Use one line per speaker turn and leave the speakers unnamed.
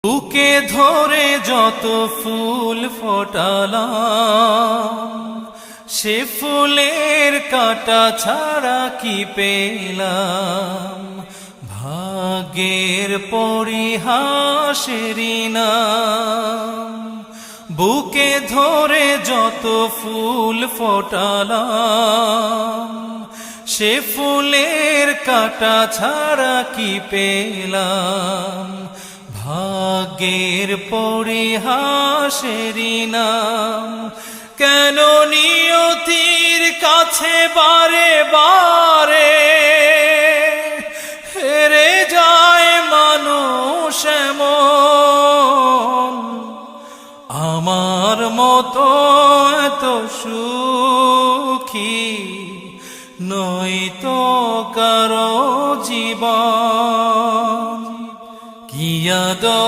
বুকে ধরে যত ফুল ফোটালাম, সে ফুলের কাঁটা ছাড়া কি পেলাম? ভাগ্যের পরিহাসেরই নাম। বুকে ধরে যত ফুল ফোটালাম, সে ফুলের কাঁটা ছাড়া কি পেলাম? ভাগ্যের পরিহাসেরই নাম। কেন নিয়তির কাছে বারে বারে হেরে যায় মানুষ এমন? আমার মতো এত সুখী নয়তো কারো জীবন। কি আদর